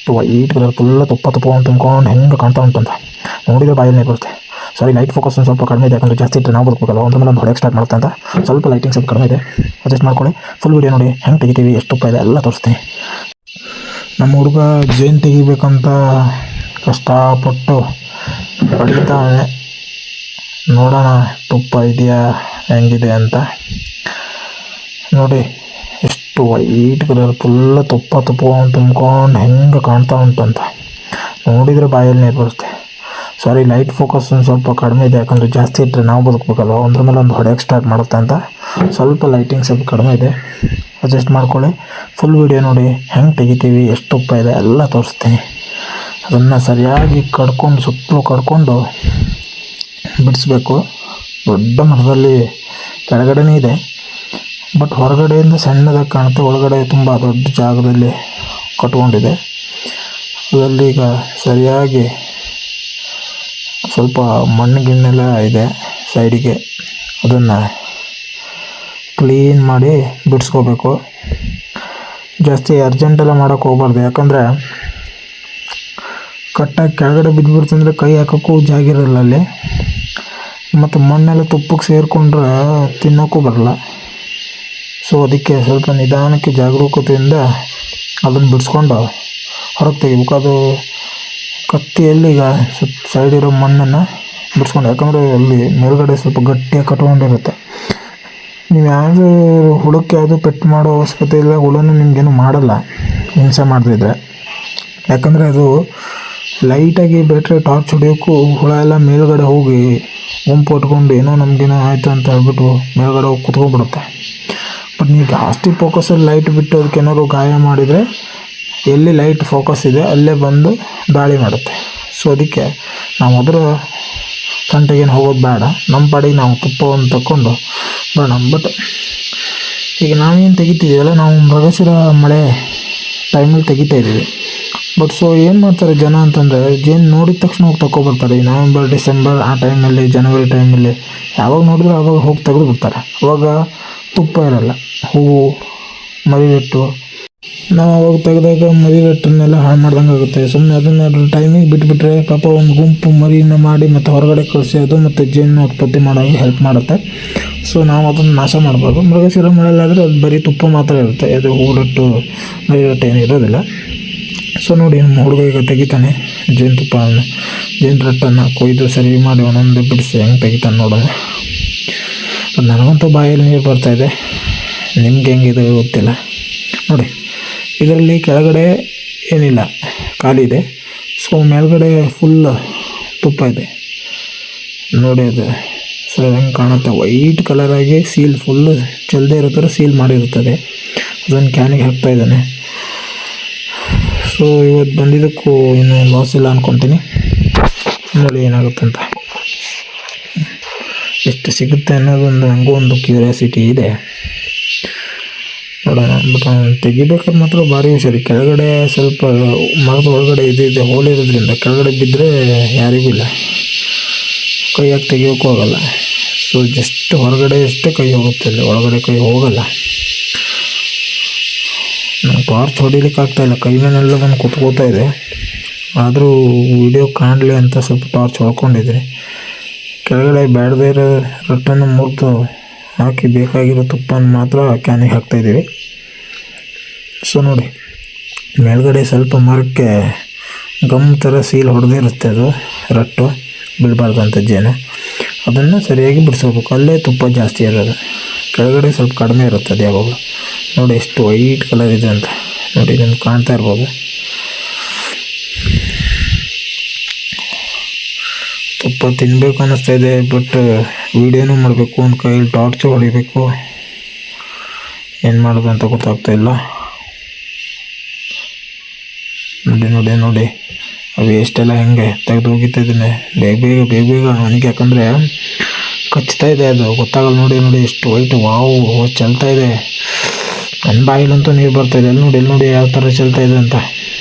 ಎಷ್ಟು white colour full ತುಪ್ಪ ಅಂತ ತುಂಬ್ಕೊಂಡು ಹೆಂಗೆ ಕಾಣ್ತಾ ಉಂಟಂತ ನೋಡಿದರೆ ಬಾಯಲ್ಲಿ ನೀರು ಬರುತ್ತೆ. ಸಾರಿ, ಲೈಟ್ ಫೋಕಸ್ ಒಂದು ಸ್ವಲ್ಪ ಕಡಿಮೆ ಇದೆ, ಯಾಕಂದರೆ ಜಾಸ್ತಿ ಇಟ್ಟರೆ ನಾವು ಬದುಕಲ್ಲ. ಒಂದ್ರ ಮೇಲೆ ಒಂದು ಹೊಡೆಯಕ್ಕೆ ಸ್ಟಾರ್ಟ್ ಮಾಡುತ್ತೆ ಅಂತ ಸ್ವಲ್ಪ ಲೈಟಿಂಗ್ ಸ್ವಲ್ಪ ಕಡಿಮೆ ಇದೆ, ಅಡ್ಜಸ್ಟ್ ಮಾಡ್ಕೊಳ್ಳಿ. ಫುಲ್ ವೀಡಿಯೋ ನೋಡಿ, ಹೆಂಗೆ ತೆಗಿತೀವಿ, ಎಷ್ಟು ತುಪ್ಪ ಇದೆ ಎಲ್ಲ ತೋರಿಸ್ತೀನಿ. ನಮ್ಮ ಹುಡುಗ ಜೇನು ತೆಗಿಬೇಕಂತ ಕಷ್ಟಪಟ್ಟು ಹೊಡಿತಾನೆ. ನೋಡೋಣ ತುಪ್ಪ ಇದೆಯಾ ಹೆಂಗಿದೆ ಅಂತ. ನೋಡಿ ಎಷ್ಟು ವೈಟ್ ಕಲರ್ ಫುಲ್ ತುಪ್ಪ ತುಂಬ್ಕೊಂಡು ಹೆಂಗೆ ಕಾಣ್ತಾ ಉಂಟಂತ ನೋಡಿದರೆ ಬಾಯಲ್ಲಿ ನೀರು ಬರುತ್ತೆ. ಸಾರಿ, ಲೈಟ್ ಫೋಕಸ್ ಒಂದು ಸ್ವಲ್ಪ ಕಡಿಮೆ ಇದೆ, ಯಾಕಂದರೆ ಜಾಸ್ತಿ ಇಟ್ಟರೆ ನಾವು ಬದುಕಬೇಕಲ್ಲ. ಒಂದ್ರ ಮೇಲೆ ಒಂದು ಹೊಡೆಯಕ್ಕೆ ಸ್ಟಾರ್ಟ್ ಮಾಡುತ್ತೆ ಅಂತ ಸ್ವಲ್ಪ ಲೈಟಿಂಗ್ ಸ್ವಲ್ಪ ಕಡಿಮೆ ಇದೆ, ಅಡ್ಜಸ್ಟ್ ಮಾಡ್ಕೊಳ್ಳಿ. ಫುಲ್ ವೀಡಿಯೋ ನೋಡಿ, ಹೆಂಗೆ ತೆಗಿತೀವಿ, ಎಷ್ಟು ತುಪ್ಪ ಇದೆ ಎಲ್ಲ ತೋರಿಸ್ತೀನಿ. ಅದನ್ನು ಸರಿಯಾಗಿ ಸುತ್ತಲೂ ಕಡ್ಕೊಂಡು ಬಿಡಿಸ್ಬೇಕು. ದೊಡ್ಡ ಮರದಲ್ಲಿ ಕೆಳಗಡೆನೇ ಇದೆ, ಬಟ್ ಹೊರಗಡೆಯಿಂದ ಸಣ್ಣದಾಗಿ ಕಾಣುತ್ತೆ, ಒಳಗಡೆ ತುಂಬ ದೊಡ್ಡ ಜಾಗದಲ್ಲಿ ಕಟ್ಕೊಂಡಿದೆ. ಅದರಲ್ಲಿ ಈಗ ಸರಿಯಾಗಿ ಸ್ವಲ್ಪ ಮಣ್ಣು ಗಿಣ್ಣೆಲ್ಲ ಇದೆ ಸೈಡಿಗೆ, ಅದನ್ನು ಕ್ಲೀನ್ ಮಾಡಿ ಬಿಡಿಸ್ಕೋಬೇಕು. ಜಾಸ್ತಿ ಅರ್ಜೆಂಟೆಲ್ಲ ಮಾಡೋಕ್ಕೆ ಹೋಗ್ಬಾರ್ದು, ಯಾಕಂದರೆ ಕಟ್ಟಾಗಿ ಕೆಳಗಡೆ ಬಿದ್ದುಬಿಡ್ತಂದರೆ ಕೈ ಹಾಕೋಕ್ಕೂ ಜಾಗ ಇರಲ್ಲ ಅಲ್ಲಿ, ಮತ್ತು ಮಣ್ಣೆಲ್ಲ ತುಪ್ಪಕ್ಕೆ ಸೇರಿಕೊಂಡ್ರೆ ತಿನ್ನೋಕ್ಕೂ ಬರಲ್ಲ. ಸೊ ಅದಕ್ಕೆ ಸ್ವಲ್ಪ ನಿಧಾನಕ್ಕೆ ಜಾಗರೂಕತೆಯಿಂದ ಅದನ್ನು ಬಿಡಿಸ್ಕೊಂಡು ಹೊರಗೆ ತೆಗಿಬೇಕು. ಅದು ಕತ್ತಿಯಲ್ಲಿ ಈಗ ಸೈಡ್ ಇರೋ ಮಣ್ಣನ್ನು ಬಿಡಿಸ್ಕೊಂಡು, ಯಾಕಂದರೆ ಅಲ್ಲಿ ಮೇಲ್ಗಡೆ ಸ್ವಲ್ಪ ಗಟ್ಟಿಯಾಗಿ ಕಟ್ಕೊಂಡಿರುತ್ತೆ. ನೀವು ಯಾವುದು ಹುಳಕ್ಕೆ ಯಾವುದು ಪೆಟ್ಟು ಮಾಡೋ ಅವಶ್ಯಕತೆ ಇಲ್ಲ, ಹುಳನೂ ನಿಮಗೇನು ಮಾಡಲ್ಲ ಹಿಂಸೆ ಮಾಡದಿದ್ರೆ. ಯಾಕಂದರೆ ಅದು ಲೈಟಾಗಿ ಬ್ಯಾಟ್ರಿ ಟಾರ್ಚ್ ಹೊಡಿಯೋಕ್ಕೂ ಹುಳ ಎಲ್ಲ ಮೇಲ್ಗಡೆ ಹೋಗಿ ಗುಂಪು ಹೊಟ್ಕೊಂಡು ಏನೋ ನಮಗೇನೋ ಆಯಿತು ಅಂತ ಹೇಳ್ಬಿಟ್ಟು ಮೇಲ್ಗಡೆ ಹೋಗಿ ಕುತ್ಕೊಂಡ್ಬಿಡುತ್ತೆ. ಬಟ್ ನೀವು ಜಾಸ್ತಿ ಫೋಕಸಲ್ಲಿ ಲೈಟ್ ಬಿಟ್ಟು ಅದಕ್ಕೆ ಏನಾದ್ರು ಗಾಯ ಮಾಡಿದರೆ ಎಲ್ಲಿ ಲೈಟ್ ಫೋಕಸ್ ಇದೆ ಅಲ್ಲೇ ಬಂದು ದಾಳಿ ಮಾಡುತ್ತೆ. ಸೊ ಅದಕ್ಕೆ ನಾವು ಅದರ ತಂಟೆಗೇನು ಹೋಗೋದು ಬೇಡ, ನಮ್ಮ ಪಾಡಿಗೆ ನಾವು ತುಪ್ಪವನ್ನು ತಕ್ಕೊಂಡು ಬೇಡ. ಬಟ್ ಈಗ ನಾವೇನು ತೆಗಿತಿದ್ದೀವಲ್ಲ, ನಾವು ಮೃಗಶಿರ ಮಳೆ ಟೈಮಲ್ಲಿ ತೆಗಿತಾ ಇದ್ದೀವಿ. ಬಟ್ ಸೊ ಏನು ಮಾಡ್ತಾರೆ ಜನ ಅಂತಂದರೆ, ಜೇನು ನೋಡಿದ ತಕ್ಷಣ ಹೋಗಿ ತಗೊಬರ್ತಾರೆ. ಈ ನವೆಂಬರ್, ಡಿಸೆಂಬರ್ ಆ ಟೈಮಲ್ಲಿ, ಜನವರಿ ಟೈಮಲ್ಲಿ ಯಾವಾಗ ನೋಡಿದ್ರು ಆವಾಗ ಹೋಗಿ ತೆಗೆದು ಬಿಡ್ತಾರೆ. ಅವಾಗ ತುಪ್ಪ ಇರಲ್ಲ, ಹೂವು ಮರಿವೆಟ್ಟು. ನಾವು ಅವಾಗ ತೆಗೆದಾಗ ಮರಿವೆಟ್ಟನ್ನೆಲ್ಲ ಹಾಳು ಮಾಡ್ದಂಗೆ ಆಗುತ್ತೆ. ಸುಮ್ಮನೆ ಅದನ್ನು ಟೈಮಿಗೆ ಬಿಟ್ಬಿಟ್ರೆ ಪಾಪ ಒಂದು ಗುಂಪು ಮರಿನ ಮಾಡಿ ಮತ್ತು ಹೊರಗಡೆ ಕಳಿಸಿ ಅದು ಮತ್ತು ಜೇನು ಉತ್ಪತ್ತಿ ಮಾಡೋಕ್ಕೆ ಹೆಲ್ಪ್ ಮಾಡುತ್ತೆ. ಸೊ ನಾವು ಅದನ್ನು ನಾಶ ಮಾಡಬಾರ್ದು. ಮೃಗಶಿರ ಮಳೆಯಲ್ಲಾದರೆ ಅದು ಬರೀ ತುಪ್ಪ ಮಾತ್ರ ಇರುತ್ತೆ, ಅದು ಹೂರಟ್ಟು ಮರಿವೆಟ್ಟು ಏನು ಇರೋದಿಲ್ಲ. ಸೊ ನೋಡಿ, ನಮ್ಮ ಹುಡುಗ ಈಗ ತೆಗಿತಾನೆ ಜೇನು ರಟ್ಟನ್ನು ಕೊಯ್ದು ಸರಿ ಮಾಡಿ ಒಂದೊಂದು ಬಿಡಿಸಿ ಹೆಂಗೆ ತೆಗಿತಾನೆ ನೋಡೋಣ. ನನಗಂತೂ ಬಾಯಲ್ಲಿ ನೀರು ಬರ್ತಾಯಿದೆ, ನಿಮ್ಗೆ ಹೆಂಗಿದೆ ಗೊತ್ತಿಲ್ಲ. ನೋಡಿ, ಇದರಲ್ಲಿ ಕೆಳಗಡೆ ಏನಿಲ್ಲ, ಖಾಲಿ ಇದೆ. ಸೊ ಮೇಲ್ಗಡೆ ಫುಲ್ ತುಪ್ಪ ಇದೆ ನೋಡಿ. ಅದು ಸೊ ಹೆಂಗೆ ಕಾಣುತ್ತೆ, ವೈಟ್ ಕಲರಾಗಿ ಸೀಲ್ ಫುಲ್ಲು ಚೆಲ್ಲದೆ ಇರೋ ಥರ ಸೀಲ್ ಮಾಡಿರುತ್ತದೆ. ಅದನ್ನು ಕ್ಯಾನಿಗೆ ಹಾಕ್ತಾಯಿದ್ದಾನೆ. ಸೊ ಇವತ್ತು ಬಂದಿದ್ದಕ್ಕೂ ಇನ್ನೂ ಲಾಸ್ ಇಲ್ಲ ಅಂದ್ಕೊತೀನಿ. ನೋಡಿ ಏನಾಗುತ್ತಂತ, ಎಷ್ಟು ಸಿಗುತ್ತೆ ಅನ್ನೋದೊಂದು ನನಗೂ ಒಂದು ಕ್ಯೂರಿಯಾಸಿಟಿ ಇದೆ, ನೋಡೋಣ. ಬಟ್ ತೆಗಿಬೇಕಾದ್ರೆ ಮಾತ್ರ ಭಾರಿ ಹುಷಾರಿ. ಕೆಳಗಡೆ ಸ್ವಲ್ಪ ಮರದ ಒಳಗಡೆ ಇದೆ ಹೋಲಿರೋದ್ರಿಂದ ಕೆಳಗಡೆ ಬಿದ್ದರೆ ಯಾರಿಗೂ ಇಲ್ಲ, ಕೈಯಾಗಿ ತೆಗಿಯೋಕ್ಕೂ ಹೋಗಲ್ಲ. ಸೊ ಜಸ್ಟ್ ಹೊರಗಡೆ ಅಷ್ಟೇ ಕೈ ಹೋಗುತ್ತೆ, ಅಲ್ಲಿ ಒಳಗಡೆ ಕೈ ಹೋಗಲ್ಲ. ನಾನು ಟಾರ್ಚ್ ಹೊಡಿಲಿಕ್ಕೆ ಆಗ್ತಾಯಿಲ್ಲ, ಕೈ ಮೇಲೆಲ್ಲ ಬಂದು ಕುತ್ಕೋತಾ ಇದೆ. ಆದರೂ ವಿಡಿಯೋ ಕಾಣಲಿ ಅಂತ ಸ್ವಲ್ಪ ಟಾರ್ಚ್ ಹೊಡ್ಕೊಂಡಿದ್ರಿ. ಕೆಳಗಡೆ ಬೇಡದೇ ಇರೋ ರಟ್ಟನ್ನು ಮುರಿದು ಹಾಕಿ ಬೇಕಾಗಿರೋ ತುಪ್ಪನ ಮಾತ್ರ ಕ್ಯಾನಿಗೆ ಹಾಕ್ತಾಯಿದ್ದೀವಿ. ಸೊ ನೋಡಿ, ಮೇಲ್ಗಡೆ ಸ್ವಲ್ಪ ಮರಕ್ಕೆ ಗಮ್ ಥರ ಸೀಲ್ ಹೊಡೆದಿರುತ್ತೆ, ಅದು ರಟ್ಟು ಬೀಳಬಾರ್ದು ಅಂತ ಜೇನು. ಅದನ್ನು ಸರಿಯಾಗಿ ಬಿಡಿಸ್ಕೋಬೇಕು, ಅಲ್ಲೇ ತುಪ್ಪ ಜಾಸ್ತಿ ಇರೋದು, ಕೆಳಗಡೆ ಸ್ವಲ್ಪ ಕಡಿಮೆ ಇರುತ್ತೆ ಅದು ಯಾವಾಗಲೂ. ನೋಡಿ ಎಷ್ಟು ವೈಟ್ ಕಲರ್ ಇದೆ ಅಂತ ನೋಡಿ, ನಿಮ್ಗೆ ಕಾಣ್ತಾ ಇರ್ಬೋದು. ತುಪ್ಪ ತಿನ್ನಬೇಕು ಅನ್ನಿಸ್ತಾ ಇದೆ, ಬಟ್ ವೀಡಿಯೋನೂ ಮಾಡಬೇಕು, ಒಂದು ಕೈಯಲ್ಲಿ ಟಾರ್ಚು ಹೊಡಿಬೇಕು, ಏನು ಮಾಡೋದು ಅಂತ ಗೊತ್ತಾಗ್ತಾ ಇಲ್ಲ. ನೋಡಿ ನೋಡಿ ಅವು ಎಷ್ಟೆಲ್ಲ ಹೆಂಗೆ ತೆಗೆದು ಹೋಗಿತಾ ಇದ್ದಾನೆ ಬೇಗ ಅವನಿಗೆ, ಯಾಕಂದರೆ ಕಚ್ತಾ ಇದೆ, ಅದು ಗೊತ್ತಾಗಲ್ಲ. ನೋಡಿ ಎಷ್ಟು ವೈಟ್, ವಾವ್ ಚೆಲ್ತಾ ಇದೆ. ನನ್ನ ಬಾಯಲ್ಲಂತೂ ನೀರು ಬರ್ತಾಯಿದೆ. ಅಲ್ಲಿ ನೋಡಿ ಯಾವ ಥರ ಚೆಲ್ತಾ ಇದೆ ಅಂತ.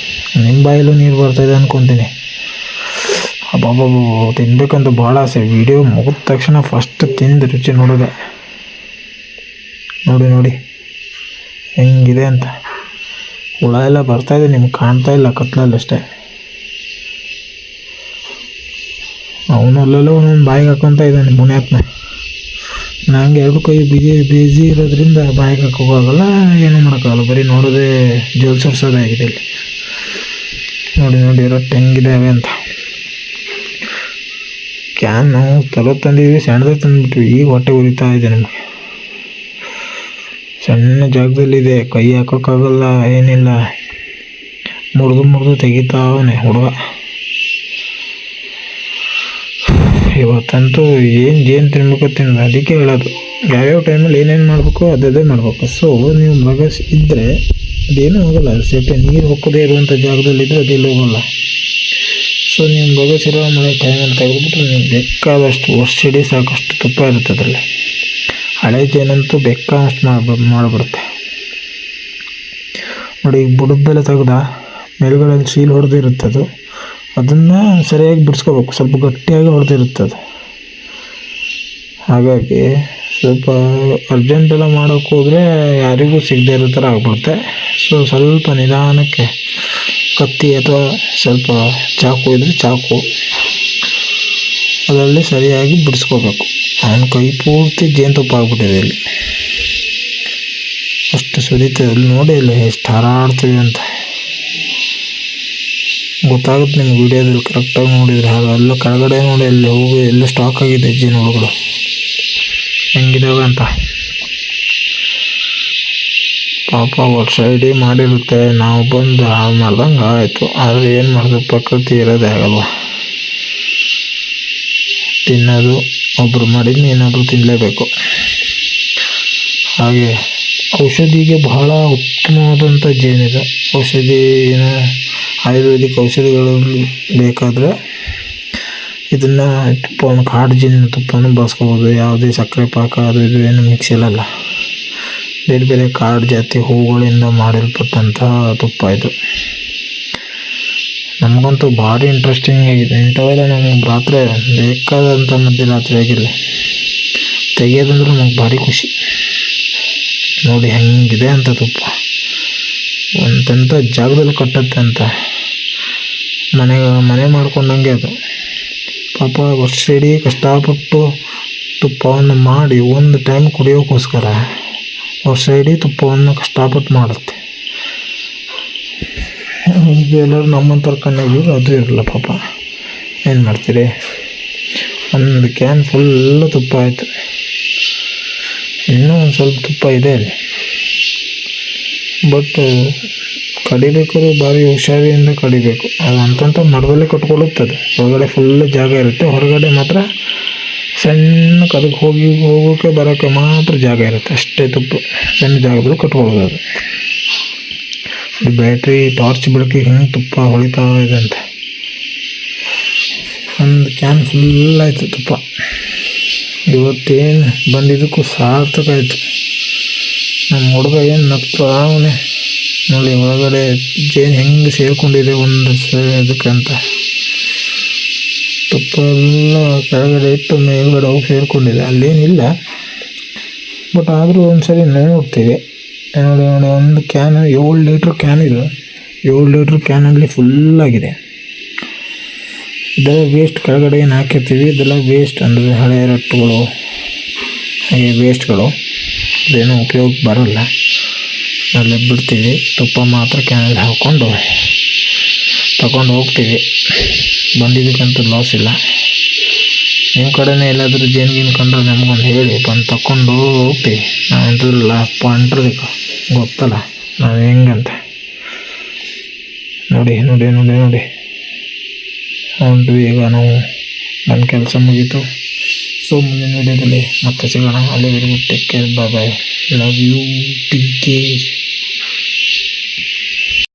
ನಿಮ್ಮ ಬಾಯಲ್ಲೂ ನೀರು ಬರ್ತಾಯಿದೆ ಅಂದ್ಕೊತೀನಿ. ಅಬ್ಬಬ್ಬಬ್ಬ, ತಿನ್ಬೇಕಂತ ಭಾಳ ಆಸೆ. ವಿಡಿಯೋ ಮುಗಿದ ತಕ್ಷಣ ಫಸ್ಟ್ ತಿಂದು ರುಚಿ ನೋಡಿದೆ. ನೋಡಿ ಹೆಂಗಿದೆ ಅಂತ. ಹುಳ ಎಲ್ಲ ಬರ್ತಾಯಿದೆ, ನಿಮ್ಗೆ ಕಾಣ್ತಾ ಇಲ್ಲ ಕತ್ಲಲ್ಲಿ ಅಷ್ಟೇ. ಅವನು ಅಲ್ಲೆಲ್ಲ ಒಂದೊಂದು ಬಾಯಿಗೆ ಹಾಕ್ಕೊತ ಇದ್ದಾನೆ ಮುನ್ಯಾತ್ನ. ನಂಗೆ ಎರಡು ಕೈ ಬಿಜಿ ಇರೋದ್ರಿಂದ ಬಾಯಿಗೆ ಹಾಕೋಕ್ಕಾಗಲ್ಲ, ಏನೂ ಮಾಡೋಕ್ಕಾಗಲ್ಲ, ಬರೀ ನೋಡೋದೇ ಜೋಲ್ ಸರ್ಸೋದಾಗಿದೆ ಇಲ್ಲಿ. ನೋಡಿ ರೊಟ್ಟಿ ಹೆಂಗಿದ್ದಾವೆ ಅಂತ. ಕ್ಯಾನ್ ನಾವು ತಂದಿದ್ವಿ, ಸಣ್ಣದ ತಂದುಬಿಟ್ವಿ, ಈಗ ಹೊಟ್ಟೆ ಉರಿತಾ ಇದೆ ನಮಗೆ. ಸಣ್ಣ ಜಾಗದಲ್ಲಿದೆ, ಕೈ ಹಾಕೋಕ್ಕಾಗಲ್ಲ, ಏನಿಲ್ಲ, ಮುರಿದು ತೆಗಿತಾವನೆ ಹುಡುಗ. ಇವತ್ತಂತೂ ಏನು ತಿನ್ಬೇಕು ತಿನ್ನೋದು, ಅದಕ್ಕೆ ಹೇಳೋದು ಯಾವ್ಯಾವ ಟೈಮಲ್ಲಿ ಏನೇನು ಮಾಡಬೇಕು ಅದೇ ಮಾಡಬೇಕು. ಸೊ ನೀವು ಮಗ ಇದ್ದರೆ ಅದೇನೂ ಹೋಗಲ್ಲ, ಸೇಫ್ಟಿ ನೀರು ಹೋಗೋದೇ ಇರುವಂಥ ಜಾಗದಲ್ಲಿದ್ದರೆ ಅದೆಲ್ಲ ಹೋಗಲ್ಲ. ಸೊ ನೀವು ಬಗಸಿರೋ ಮಳೆ ಟೈಮಲ್ಲಿ ತೆಗೆದುಬಿಟ್ರೆ ನೀವು ಬೇಕಾದಷ್ಟು ವರ್ಷಿಡೀ ಸಾಕಷ್ಟು ತುಪ್ಪ ಇರುತ್ತೆ ಅದರಲ್ಲಿ. ಹಳೆ ಜೇನಂತೂ ಬೇಕಾದಷ್ಟು ಮಾಡಿಬಿಡುತ್ತೆ ನೋಡಿ. ಈಗ ಬುಡದ್ದೆಲ್ಲ ತೆಗ್ದ ಮೇಲ್ಗಡೆ ಶೀಲ್ ಹೊಡೆದಿರುತ್ತೆ ಅದು, ಅದನ್ನು ಸರಿಯಾಗಿ ಬಿಡಿಸ್ಕೋಬೇಕು, ಸ್ವಲ್ಪ ಗಟ್ಟಿಯಾಗಿ ಹೊಡೆದಿರುತ್ತೆ ಅದು. ಹಾಗಾಗಿ ಸ್ವಲ್ಪ ಅರ್ಜೆಂಟೆಲ್ಲ ಮಾಡೋಕ್ಕೆ ಹೋದರೆ ಯಾರಿಗೂ ಸಿಗದೇ ಇರೋ ಥರ ಆಗ್ಬಿಡುತ್ತೆ. ಸೊ ಸ್ವಲ್ಪ ನಿಧಾನಕ್ಕೆ ಕತ್ತಿ ಅಥವಾ ಸ್ವಲ್ಪ ಚಾಕು ಇದ್ದರೆ ಚಾಕು ಅದರಲ್ಲಿ ಸರಿಯಾಗಿ ಬಿಡಿಸ್ಕೋಬೇಕು. ಅವನ ಕೈ ಪೂರ್ತಿ ಜೇನುತುಪ್ಪ ಆಗಿಬಿಟ್ಟಿದೆ ಇಲ್ಲಿ, ಅಷ್ಟು ಸುರಿತದೆ. ಅಲ್ಲಿ ನೋಡಿ ಇಲ್ಲ ಎಷ್ಟು ಹಾರಾಡ್ತೀವಿ ಅಂತ ಗೊತ್ತಾಗುತ್ತೆ ನಿಮ್ಗೆ ವಿಡಿಯೋದಲ್ಲಿ ಕರೆಕ್ಟಾಗಿ ನೋಡಿದರೆ. ಹಾಗೆ ಎಲ್ಲ ಕೆಳಗಡೆ ನೋಡಿ ಅಲ್ಲಿ ಹೋಗಿ ಎಲ್ಲ ಸ್ಟಾಕ್ ಆಗಿದೆ ಜೇನುಹುಳುಗಳು ಹೆಂಗಿದಾವೆ ಅಂತ. ಪಾಪ ವರ್ಷ ಇಡೀ ಮಾಡಿರುತ್ತೆ, ನಾವು ಬಂದು ಹಾಳು ಮಾಡ್ದಂಗೆ ಆಯಿತು. ಆದರೆ ಏನು ಮಾಡೋದು, ಪ್ರಕೃತಿ ಇರೋದೇ ಆಗಲ್ವ. ತಿನ್ನೋದು ಒಬ್ಬರು ಮಾಡಿದ್ದು ಇನ್ನೊಬ್ರು ತಿನ್ನಲೇಬೇಕು. ಹಾಗೆ ಔಷಧಿಗೆ ಬಹಳ ಉತ್ತಮವಾದಂಥ ಜೇನಿದೆ. ಔಷಧಿ ಏನು ಆಯುರ್ವೇದಿಕ್ ಔಷಧಿಗಳು ಬೇಕಾದರೆ ಇದನ್ನು ತುಪ್ಪವನ್ನು ಕಾಡು ಜೇನಿನ ತುಪ್ಪವನ್ನು ಬಳಸ್ಕೋಬೋದು. ಯಾವುದೇ ಸಕ್ಕರೆ ಪಾಕ ಅದು ಇದು ಏನು ಮಿಕ್ಸಿಲಲ್ಲ, ಬೇರೆ ಕಾಡು ಜಾತಿ ಹೂಗಳಿಂದ ಮಾಡಲ್ಪಟ್ಟಂಥ ತುಪ್ಪ ಇದು. ನಮಗಂತೂ ಭಾರಿ ಇಂಟ್ರೆಸ್ಟಿಂಗ್ ಆಗಿದೆ. ಇಂಥವೆಲ್ಲ ನಮಗೆ ರಾತ್ರಿ ಬೇಕಾದಂಥ ಮಧ್ಯರಾತ್ರಿ ಆಗಿರಲಿ ತೆಗಿಯೋದಂದ್ರೆ ನಮಗೆ ಭಾರಿ ಖುಷಿ. ನೋಡಿ ಹೆಂಗಿದೆ ಅಂತ ತುಪ್ಪ, ಒಂತೆಂಥ ಜಾಗದಲ್ಲಿ ಕಟ್ಟತ್ತೆ ಅಂತ. ಮನೆ ಮಾಡ್ಕೊಂಡಂಗೆ ಅದು. ಪಾಪ ವರ್ಷ ಇಡೀ ಕಷ್ಟಪಟ್ಟು ತುಪ್ಪವನ್ನು ಮಾಡಿ ಒಂದು ಟೈಮ್ ಕುಡಿಯೋಕ್ಕೋಸ್ಕರ ವರ್ಷ ಇಡೀ ತುಪ್ಪವನ್ನು ಕಷ್ಟಪಟ್ಟು ಮಾಡುತ್ತೆ. ಎಲ್ಲರೂ ನಮ್ಮಂಥವ್ರ ಕಣ್ಣಾಗಿ ಅದು ಇರಲ್ಲ ಪಾಪ, ಏನು ಮಾಡ್ತೀರಿ. ಒಂದು ಕ್ಯಾನ್ ಫುಲ್ಲು ತುಪ್ಪ ಆಯಿತು, ಇನ್ನೂ ಒಂದು ಸ್ವಲ್ಪ ತುಪ್ಪ ಇದೆ ಅಲ್ಲಿ. ಬಟ್ ಕಡಿಬೇಕಾದ್ರೂ ಭಾರಿ ಹುಷಾರಿಯಿಂದ ಕಡಿಬೇಕು. ಅದು ಅಂತಂತ ಮರದಲ್ಲೇ ಕಟ್ಕೊಳ್ಳುತ್ತದೆ. ಒಳಗಡೆ ಫುಲ್ಲು ಜಾಗ ಇರುತ್ತೆ, ಹೊರಗಡೆ ಮಾತ್ರ ಸಣ್ಣ ಅದಕ್ಕೆ ಹೋಗೋಕ್ಕೆ ಬರೋಕ್ಕೆ ಮಾತ್ರ ಜಾಗ ಇರುತ್ತೆ ಅಷ್ಟೇ. ತುಪ್ಪ ಸಣ್ಣ ಜಾಗದಲ್ಲಿ ಕಟ್ಕೊಳ್ಳೋದು. ಅದು ಬ್ಯಾಟ್ರಿ ಟಾರ್ಚ್ ಬೆಳಕಿಗೆ ಹೆಂಗೆ ತುಪ್ಪ ಹೊಳಿತಾ ಇದೆ ಅಂತ. ಒಂದು ಕ್ಯಾನ್ ಫುಲ್ ಆಯಿತು ತುಪ್ಪ. ಇವತ್ತೇನು ಬಂದಿದ್ದಕ್ಕೂ ಸಾರ್ಥಕಾಯಿತು. ನಮ್ಮ ಹುಡುಗ ಏನು ನಗ್ತು ಅವನೇ ನೋಡಿ, ಒಳಗಡೆ ಜೇನು ಹೆಂಗೆ ಸೇರಿಕೊಂಡಿದೆ ಒಂದು ಇದಕ್ಕಂತ. ತುಪ್ಪ ಎಲ್ಲ ಕೆಳಗಡೆ ಇಟ್ಟು ಮೇಲ್ಗಡೆ ಹೋಗಿ ಸೇರಿಕೊಂಡಿದೆ, ಅಲ್ಲೇನಿಲ್ಲ. ಬಟ್ ಆದರೂ ಒಂದು ಸರಿ ನೋಡ್ತೀವಿ. ನೋಡಿ ಒಂದು ಕ್ಯಾನು 7 ಲೀಟ್ರ್ ಕ್ಯಾನ್ ಇದು. 7 ಲೀಟ್ರ್ ಕ್ಯಾನಲ್ಲಿ ಫುಲ್ಲಾಗಿದೆ. ಇದೆಲ್ಲ ವೇಸ್ಟ್ ಕೆಳಗಡೆ ಏನು ಹಾಕಿರ್ತೀವಿ, ಇದೆಲ್ಲ ವೇಸ್ಟ್ ಅಂದರೆ ಹಳೆಯ ರಟ್ಟುಗಳು ಹಾಗೆ ವೇಸ್ಟ್ಗಳು, ಅದೇನೂ ಉಪಯೋಗ ಬರೋಲ್ಲ. ಅಲ್ಲೇ ಬಿಡ್ತೀವಿ. ತುಪ್ಪ ಮಾತ್ರ ಕ್ಯಾನಲ್ಲಿ ಹಾಕ್ಕೊಂಡು ತಗೊಂಡು ಹೋಗ್ತೀವಿ. ಬಂದಿದ್ದಕ್ಕಂತೂ ಲಾಸ್ ಇಲ್ಲ. ನಿಮ್ಮ ಕಡೆನೇ ಎಲ್ಲಾದರೂ ಜೇನುಗೀನು ಕಂಡ್ರೆ ನಮಗೊಂದು ಹೇಳಿ, ಬಂದು ತಗೊಂಡು ಹೋಗ್ತೀವಿ. ನಾವಂತಲ್ಲ ಪಾಂಟ್ರದಕ್ಕೆ ಗೊತ್ತಲ್ಲ ನಾವು ಹೆಂಗಂತ. ನೋಡಿ ಹೊಂಟ್ವಿ ಈಗ ನಾವು. ನನ್ನ ಕೆಲಸ ಮುಗೀತು. ಸೊ ಮುಂದಿನ ವಿಡಿಯೋದಲ್ಲಿ ಮತ್ತೆ ಸಿಗೋಣ. ಅಲ್ಲಿವರೆಗೂ take care, bye. Love you, TK.